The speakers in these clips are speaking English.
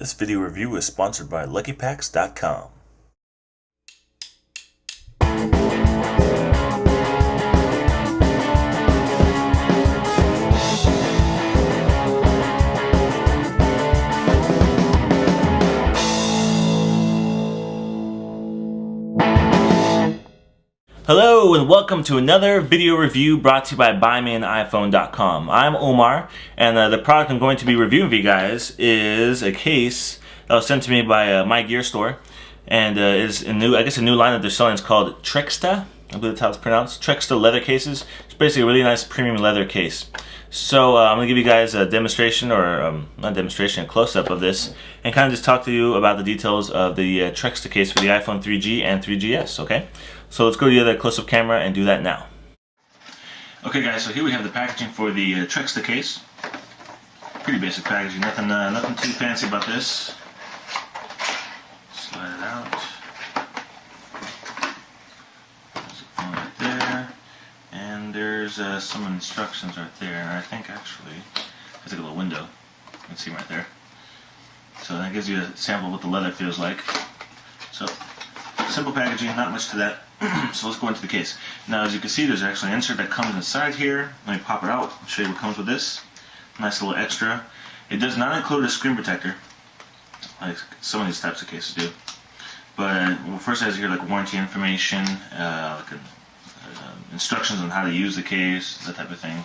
This video review is sponsored by LuckyPacks.com. Hello and welcome to another video review brought to you by BuyMeAnIPhone.com. I'm Omar, and the product I'm going to be reviewing for you guys is a case that was sent to me by My Gear Store, and is a new line that they're selling. It's called Trexta. I believe that's how it's pronounced. Trexta leather cases. It's basically a really nice premium leather case. So I'm going to give you guys a demonstration, or not a demonstration, a close-up of this, and kind of just talk to you about the details of the Trexta case for the iPhone 3G and 3GS, okay? So let's go to the other close-up camera and do that now. Okay guys, so here we have the packaging for the Trexta case. Pretty basic packaging, nothing too fancy about this. Slide it out. There's a phone right there. And there's some instructions right there. And I think actually, there's like a little window. You can see right there. So that gives you a sample of what the leather feels like. So, simple packaging, not much to that. So let's go into the case. Now as you can see, there's actually an insert that comes inside here. Let me pop it out, show you what comes with this. Nice little extra. It does not include a screen protector, like some of these types of cases do. But well, first it has here like warranty information, instructions on how to use the case, that type of thing.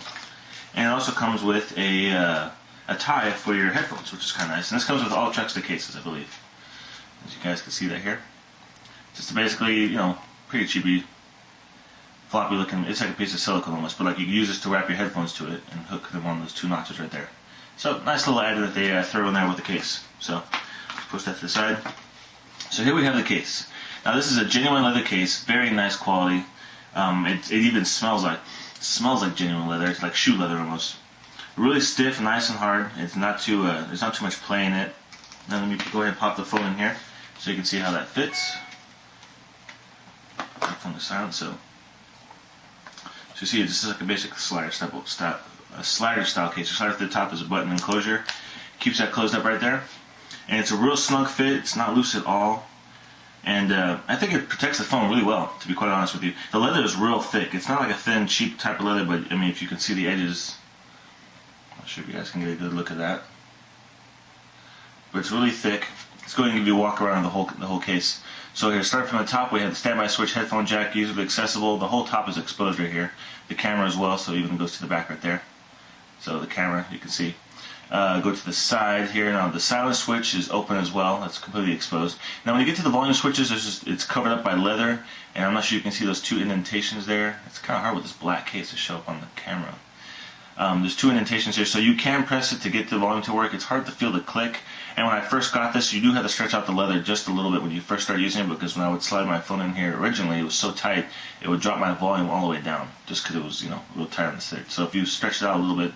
And it also comes with a tie for your headphones, which is kind of nice. And this comes with all Trexta cases, I believe. As you guys can see that here. Just basically, you know, pretty cheapy, floppy looking. It's like a piece of silicone almost, but like you can use this to wrap your headphones to it and hook them on those two notches right there. So nice little item that they throw in there with the case. So let's push that to the side. So here we have the case. Now this is a genuine leather case, very nice quality. It even smells like genuine leather. It's like shoe leather almost. Really stiff, nice and hard. It's not too there's not too much play in it. Now let me go ahead and pop the phone in here so you can see how that fits. From the silent, so you see this is like a basic slider style case. The slider at the top is a button enclosure, keeps that closed up right there, and it's a real snug fit. It's not loose at all, and I think it protects the phone really well, to be quite honest with you. The leather is real thick. It's not like a thin, cheap type of leather, but I mean, if you can see the edges, I'm not sure if you guys can get a good look at that, but it's really thick. Let's go ahead and give you a walk around the whole case. So here, starting from the top, we have the standby switch, headphone jack, easily accessible. The whole top is exposed right here. The camera as well, so it even goes to the back right there. So the camera, you can see. Go to the side here. Now the silence switch is open as well. That's completely exposed. Now when you get to the volume switches, it's covered up by leather, and I'm not sure you can see those two indentations there. It's kind of hard with this black case to show up on the camera. There's two indentations here, so you can press it to get the volume to work. It's hard to feel the click. And when I first got this, you do have to stretch out the leather just a little bit when you first start using it, because when I would slide my phone in here originally, it was so tight, it would drop my volume all the way down, just because it was, you know, real tight on the stick. So if you stretch it out a little bit,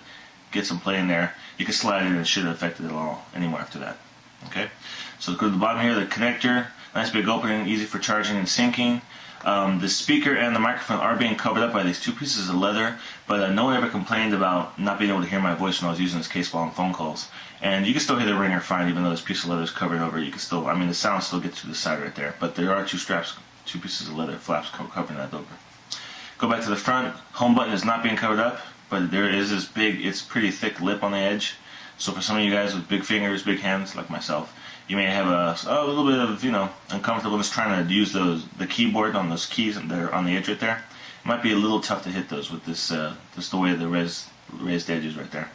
get some play in there, you can slide it and it shouldn't affect it at all anymore after that. Okay? So go to the bottom here, the connector, nice big opening, easy for charging and syncing. The speaker and the microphone are being covered up by these two pieces of leather, but no one ever complained about not being able to hear my voice when I was using this case while on phone calls. And you can still hear the ringer fine, even though this piece of leather is covered over. You can still, I mean, the sound still gets to the side right there, but there are two pieces of leather flaps covering that over. Go back to the front. Home button is not being covered up, but there is this big, it's pretty thick lip on the edge. So for some of you guys with big fingers, big hands like myself, you may have a little bit of, you know, uncomfortableness trying to use the keyboard on those keys that are on the edge right there. It might be a little tough to hit those with this, just the way the raised edges right there.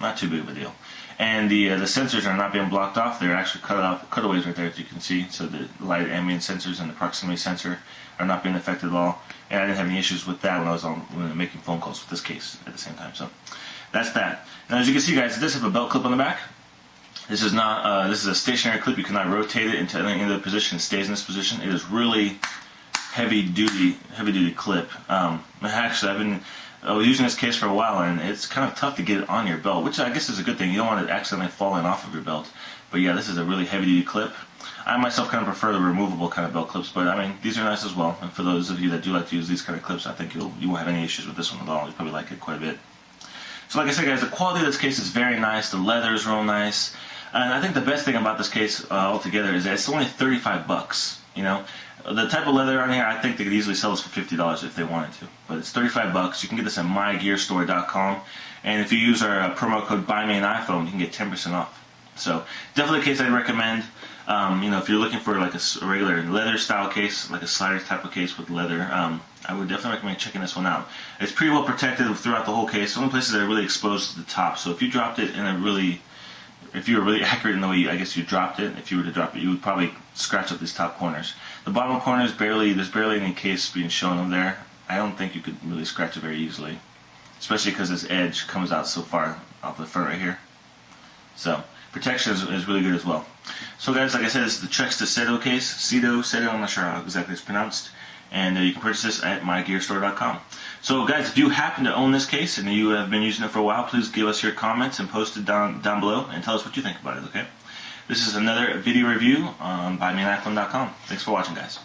Not too big of a deal. And the sensors are not being blocked off. They're actually cutaways right there, as you can see. So the light ambient sensors and the proximity sensor are not being affected at all. And I didn't have any issues with that when I was making phone calls with this case at the same time. So that's that. Now as you can see, guys, it does have a belt clip on the back. This is not. This is a stationary clip. You cannot rotate it into any other position. It stays in this position. It is really heavy duty clip. Actually, I was using this case for a while, and it's kind of tough to get it on your belt, which I guess is a good thing. You don't want it accidentally falling off of your belt. But yeah, this is a really heavy duty clip. I myself kind of prefer the removable kind of belt clips, but I mean, these are nice as well. And for those of you that do like to use these kind of clips, I think you won't have any issues with this one at all. You'll probably like it quite a bit. So like I said, guys, the quality of this case is very nice. The leather is real nice. And I think the best thing about this case altogether is that it's only $35. You know, the type of leather on here, I think they could easily sell this for $50 if they wanted to. But it's $35. You can get this at mygearstore.com, and if you use our promo code BuyMeAnIPhone, you can get 10% off. So definitely a case I'd recommend. You know, if you're looking for like a regular leather style case, like a slider type of case with leather, I would definitely recommend checking this one out. It's pretty well protected throughout the whole case. The only places that are really exposed to the top. So if you dropped it in a really, if you were really accurate in the way I guess you dropped it, if you were to drop it, you would probably scratch up these top corners. The bottom corners, there's barely any case being shown on there. I don't think you could really scratch it very easily, especially because this edge comes out so far off the front right here. So protection is really good as well. So guys, like I said, this is the Trexta Sedo case. Sedo, I'm not sure how exactly it's pronounced. And you can purchase this at mygearstore.com. So guys, if you happen to own this case and you have been using it for a while, please give us your comments and post it down below and tell us what you think about it, okay? This is another video review on BuyMeAnIPhone.com. Thanks for watching, guys.